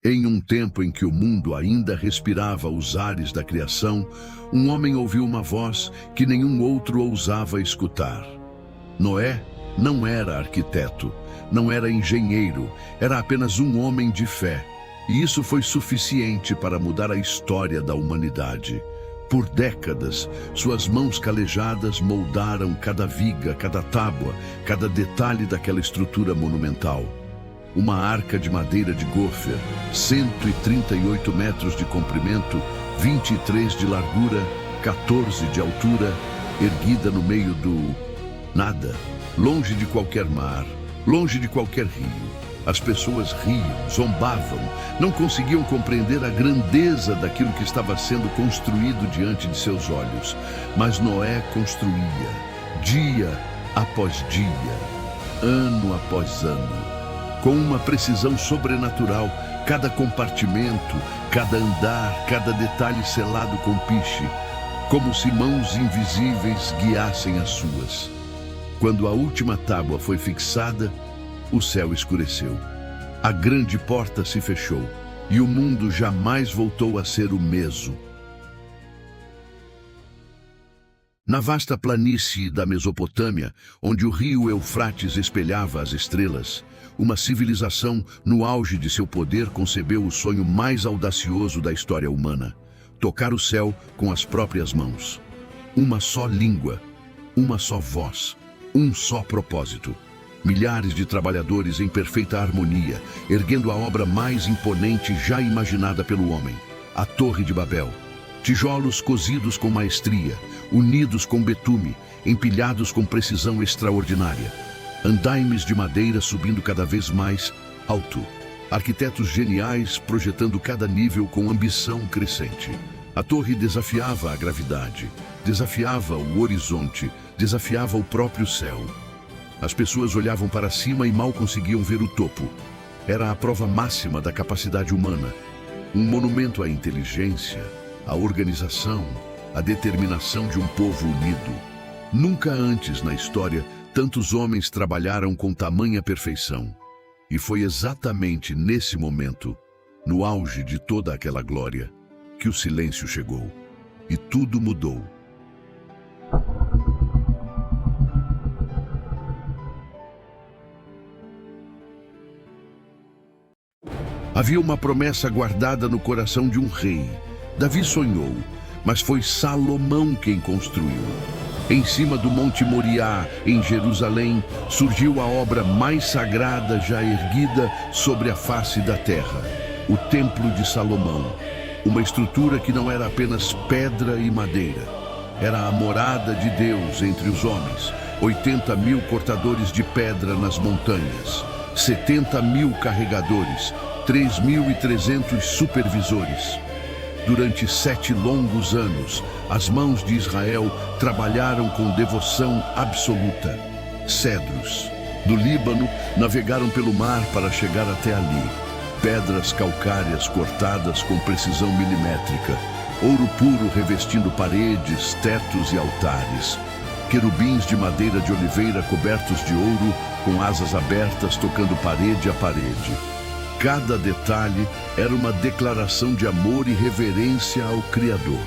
Em um tempo em que o mundo ainda respirava os ares da criação, um homem ouviu uma voz que nenhum outro ousava escutar. Noé não era arquiteto, não era engenheiro, era apenas um homem de fé. E isso foi suficiente para mudar a história da humanidade. Por décadas, suas mãos calejadas moldaram cada viga, cada tábua, cada detalhe daquela estrutura monumental. Uma arca de madeira de gofer, 138 metros de comprimento, 23 de largura, 14 de altura, erguida no meio do nada, longe de qualquer mar, longe de qualquer rio. As pessoas riam, zombavam, não conseguiam compreender a grandeza daquilo que estava sendo construído diante de seus olhos. Mas Noé construía, dia após dia, ano após ano, com uma precisão sobrenatural, cada compartimento, cada andar, cada detalhe selado com piche, como se mãos invisíveis guiassem as suas. Quando a última tábua foi fixada, o céu escureceu. A grande porta se fechou e o mundo jamais voltou a ser o mesmo. Na vasta planície da Mesopotâmia, onde o rio Eufrates espelhava as estrelas, uma civilização no auge de seu poder concebeu o sonho mais audacioso da história humana: tocar o céu com as próprias mãos. Uma só língua, uma só voz, um só propósito. Milhares de trabalhadores em perfeita harmonia, erguendo a obra mais imponente já imaginada pelo homem, a Torre de Babel. Tijolos cozidos com maestria, unidos com betume, empilhados com precisão extraordinária. Andaimes de madeira subindo cada vez mais alto. Arquitetos geniais projetando cada nível com ambição crescente. A torre desafiava a gravidade, desafiava o horizonte, desafiava o próprio céu. As pessoas olhavam para cima e mal conseguiam ver o topo. Era a prova máxima da capacidade humana. Um monumento à inteligência, à organização, à determinação de um povo unido. Nunca antes na história tantos homens trabalharam com tamanha perfeição. E foi exatamente nesse momento, no auge de toda aquela glória, que o silêncio chegou e tudo mudou. Havia uma promessa guardada no coração de um rei. Davi sonhou, mas foi Salomão quem construiu. Em cima do Monte Moriá, em Jerusalém, surgiu a obra mais sagrada já erguida sobre a face da terra, o Templo de Salomão. Uma estrutura que não era apenas pedra e madeira. Era a morada de Deus entre os homens. 80.000 cortadores de pedra nas montanhas, 70.000 carregadores, 3.300 supervisores. Durante 7 longos anos, as mãos de Israel trabalharam com devoção absoluta. Cedros do Líbano navegaram pelo mar para chegar até ali. Pedras calcárias cortadas com precisão milimétrica. Ouro puro revestindo paredes, tetos e altares. Querubins de madeira de oliveira cobertos de ouro, com asas abertas tocando parede a parede. Cada detalhe era uma declaração de amor e reverência ao Criador.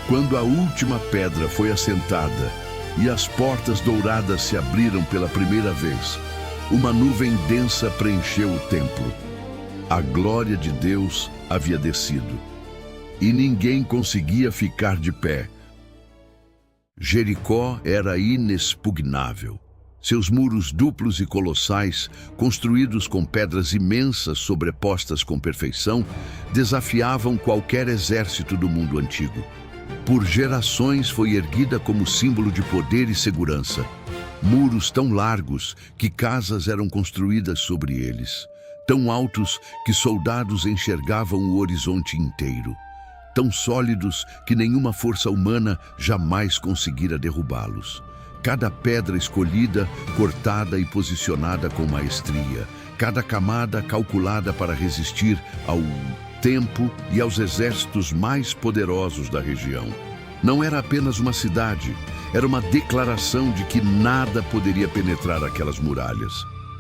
Quando a última pedra foi assentada e as portas douradas se abriram pela primeira vez, uma nuvem densa preencheu o templo. A glória de Deus havia descido e ninguém conseguia ficar de pé. Jericó era inexpugnável. Seus muros duplos e colossais, construídos com pedras imensas sobrepostas com perfeição, desafiavam qualquer exército do mundo antigo. Por gerações foi erguida como símbolo de poder e segurança. Muros tão largos que casas eram construídas sobre eles. Tão altos que soldados enxergavam o horizonte inteiro. Tão sólidos que nenhuma força humana jamais conseguira derrubá-los. Cada pedra escolhida, cortada e posicionada com maestria. Cada camada calculada para resistir ao tempo e aos exércitos mais poderosos da região. Não era apenas uma cidade, era uma declaração de que nada poderia penetrar aquelas muralhas.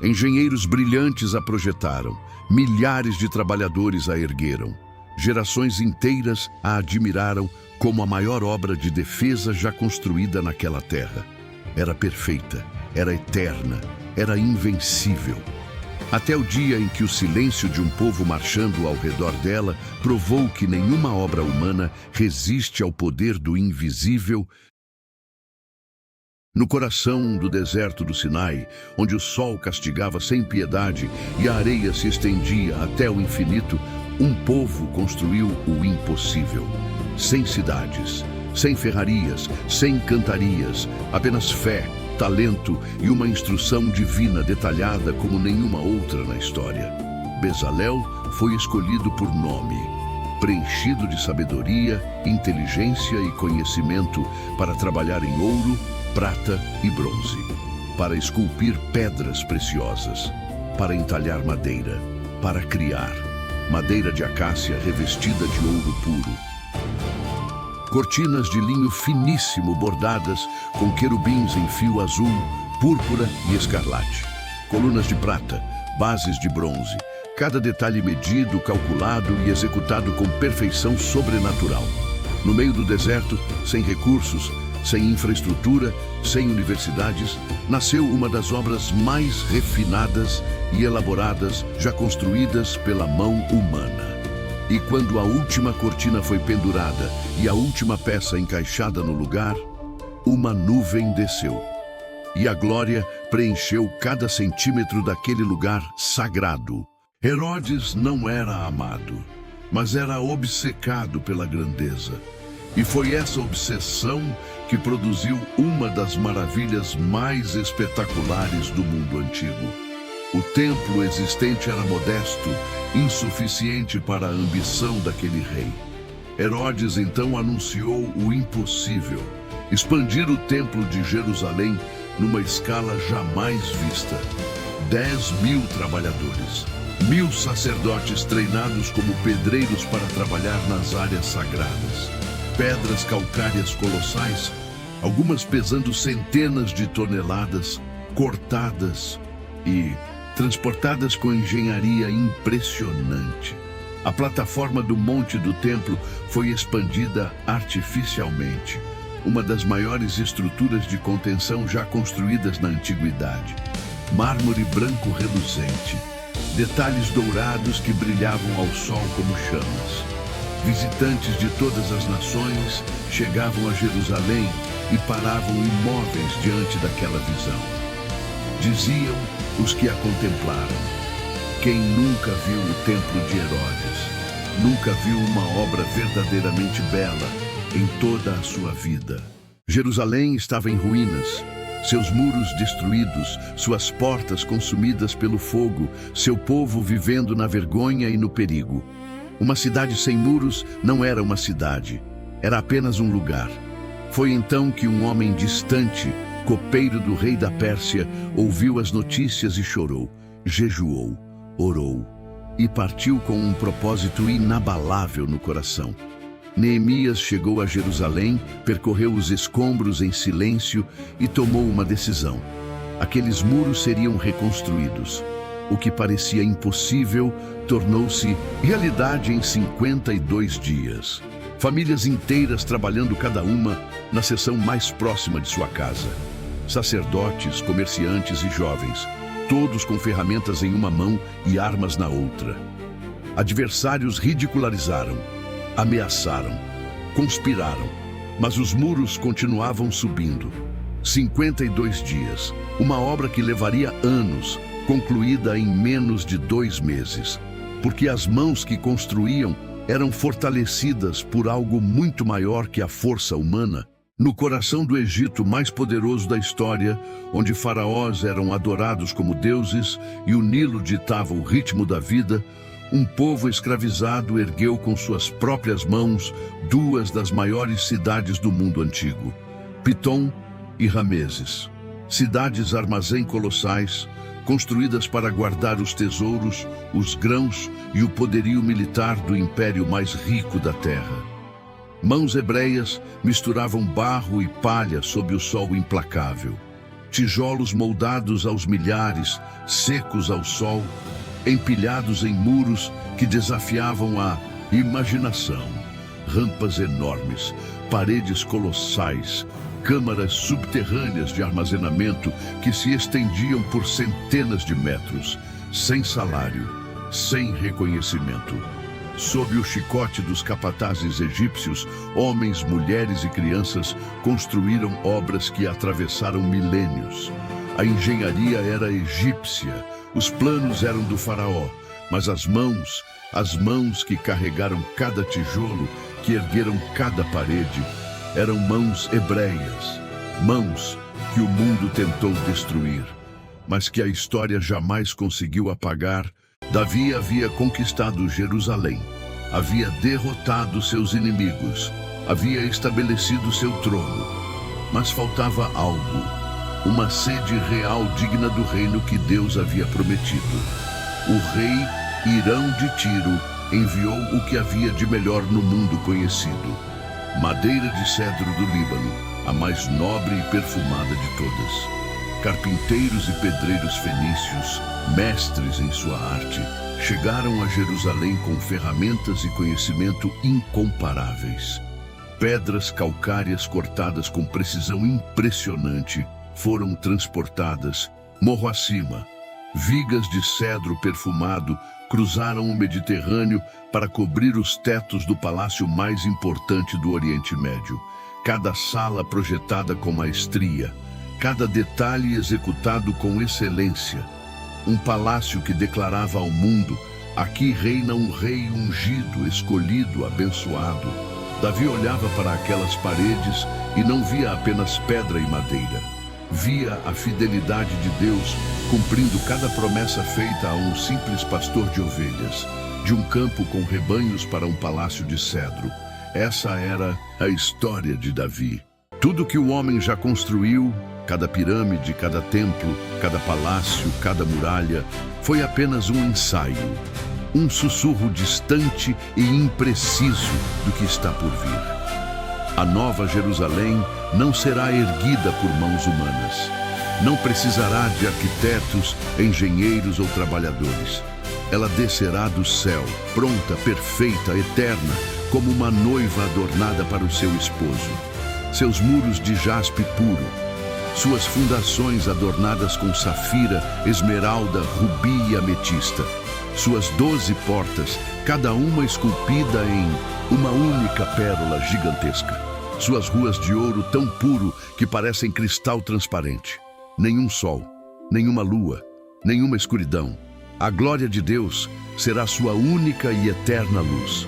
Engenheiros brilhantes a projetaram, milhares de trabalhadores a ergueram. Gerações inteiras a admiraram como a maior obra de defesa já construída naquela terra. Era perfeita, era eterna, era invencível. Até o dia em que o silêncio de um povo marchando ao redor dela provou que nenhuma obra humana resiste ao poder do invisível. No coração do deserto do Sinai, onde o sol castigava sem piedade e a areia se estendia até o infinito, um povo construiu o impossível. Sem cidades, sem ferrarias, sem cantarias, apenas fé, talento e uma instrução divina detalhada como nenhuma outra na história. Bezalel foi escolhido por nome, preenchido de sabedoria, inteligência e conhecimento para trabalhar em ouro, prata e bronze, para esculpir pedras preciosas, para entalhar madeira, para criar madeira de acácia revestida de ouro puro. Cortinas de linho finíssimo bordadas com querubins em fio azul, púrpura e escarlate. Colunas de prata, bases de bronze, cada detalhe medido, calculado e executado com perfeição sobrenatural. No meio do deserto, sem recursos, sem infraestrutura, sem universidades, nasceu uma das obras mais refinadas e elaboradas já construídas pela mão humana. E quando a última cortina foi pendurada e a última peça encaixada no lugar, uma nuvem desceu. E a glória preencheu cada centímetro daquele lugar sagrado. Herodes não era amado, mas era obcecado pela grandeza. E foi essa obsessão que produziu uma das maravilhas mais espetaculares do mundo antigo. O templo existente era modesto, insuficiente para a ambição daquele rei. Herodes então anunciou o impossível: expandir o templo de Jerusalém numa escala jamais vista. 10.000 trabalhadores, 1.000 sacerdotes treinados como pedreiros para trabalhar nas áreas sagradas. Pedras calcárias colossais, algumas pesando centenas de toneladas, cortadas e transportadas com engenharia impressionante. A plataforma do monte do templo foi expandida artificialmente, uma das maiores estruturas de contenção já construídas na antiguidade. Mármore branco reluzente, detalhes dourados que brilhavam ao sol como chamas. Visitantes de todas as nações chegavam a Jerusalém e paravam imóveis diante daquela visão. Diziam os que a contemplaram: quem nunca viu o templo de Herodes, nunca viu uma obra verdadeiramente bela em toda a sua vida. Jerusalém estava em ruínas, seus muros destruídos, suas portas consumidas pelo fogo, seu povo vivendo na vergonha e no perigo. Uma cidade sem muros não era uma cidade, era apenas um lugar. Foi então que um homem distante, copeiro do rei da Pérsia, ouviu as notícias e chorou, jejuou, orou e partiu com um propósito inabalável no coração. Neemias chegou a Jerusalém, percorreu os escombros em silêncio e tomou uma decisão. Aqueles muros seriam reconstruídos. O que parecia impossível tornou-se realidade em 52 dias. Famílias inteiras trabalhando cada uma na seção mais próxima de sua casa. Sacerdotes, comerciantes e jovens, todos com ferramentas em uma mão e armas na outra. Adversários ridicularizaram, ameaçaram, conspiraram, mas os muros continuavam subindo. 52 dias, uma obra que levaria anos, concluída em menos de 2 meses, porque as mãos que construíam eram fortalecidas por algo muito maior que a força humana. No coração do Egito mais poderoso da história, onde faraós eram adorados como deuses e o Nilo ditava o ritmo da vida, um povo escravizado ergueu com suas próprias mãos 2 das maiores cidades do mundo antigo, Pitom e Rameses. Cidades armazém colossais, construídas para guardar os tesouros, os grãos e o poderio militar do império mais rico da terra. Mãos hebreias misturavam barro e palha sob o sol implacável. tijolos moldados aos milhares, secos ao sol, empilhados em muros que desafiavam a imaginação. Rampas enormes, paredes colossais, câmaras subterrâneas de armazenamento que se estendiam por centenas de metros, sem salário, sem reconhecimento. Sob o chicote dos capatazes egípcios, homens, mulheres e crianças construíram obras que atravessaram milênios. A engenharia era egípcia, os planos eram do faraó, mas as mãos que carregaram cada tijolo, que ergueram cada parede, eram mãos hebreias, mãos que o mundo tentou destruir, mas que a história jamais conseguiu apagar. Davi havia conquistado Jerusalém, havia derrotado seus inimigos, havia estabelecido seu trono, mas faltava algo, uma sede real digna do reino que Deus havia prometido. O rei Irão de Tiro enviou o que havia de melhor no mundo conhecido: madeira de cedro do Líbano, a mais nobre e perfumada de todas. Carpinteiros e pedreiros fenícios, mestres em sua arte, chegaram a Jerusalém com ferramentas e conhecimento incomparáveis. Pedras calcárias cortadas com precisão impressionante foram transportadas morro acima. Vigas de cedro perfumado cruzaram o Mediterrâneo para cobrir os tetos do palácio mais importante do Oriente Médio. Cada sala projetada com maestria, cada detalhe executado com excelência. Um palácio que declarava ao mundo: aqui reina um rei ungido, escolhido, abençoado. Davi olhava para aquelas paredes e não via apenas pedra e madeira. Via a fidelidade de Deus cumprindo cada promessa feita a um simples pastor de ovelhas, de um campo com rebanhos para um palácio de cedro. Essa era a história de Davi. Tudo que o homem já construiu, cada pirâmide, cada templo, cada palácio, cada muralha, foi apenas um ensaio, um sussurro distante e impreciso do que está por vir. A nova Jerusalém não será erguida por mãos humanas. Não precisará de arquitetos, engenheiros ou trabalhadores. Ela descerá do céu, pronta, perfeita, eterna, como uma noiva adornada para o seu esposo. Seus muros de jaspe puro, suas fundações adornadas com safira, esmeralda, rubi e ametista. Suas 12 portas, cada uma esculpida em uma única pérola gigantesca. Suas ruas de ouro tão puro que parecem cristal transparente. Nenhum sol, nenhuma lua, nenhuma escuridão. A glória de Deus será sua única e eterna luz.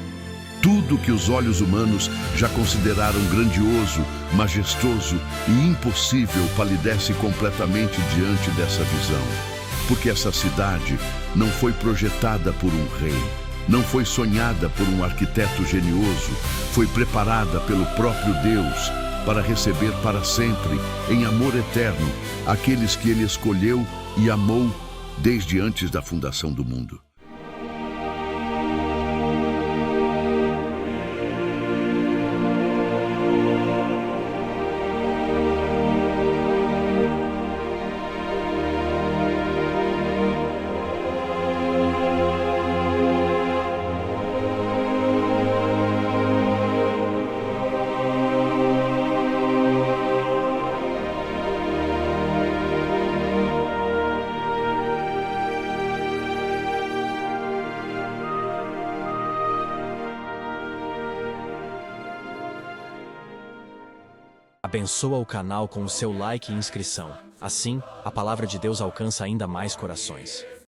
Tudo que os olhos humanos já consideraram grandioso, majestoso e impossível palidece completamente diante dessa visão. Porque essa cidade não foi projetada por um rei, não foi sonhada por um arquiteto genioso, foi preparada pelo próprio Deus para receber para sempre, em amor eterno, aqueles que Ele escolheu e amou desde antes da fundação do mundo. Abençoa o canal com o seu like e inscrição. Assim, a palavra de Deus alcança ainda mais corações.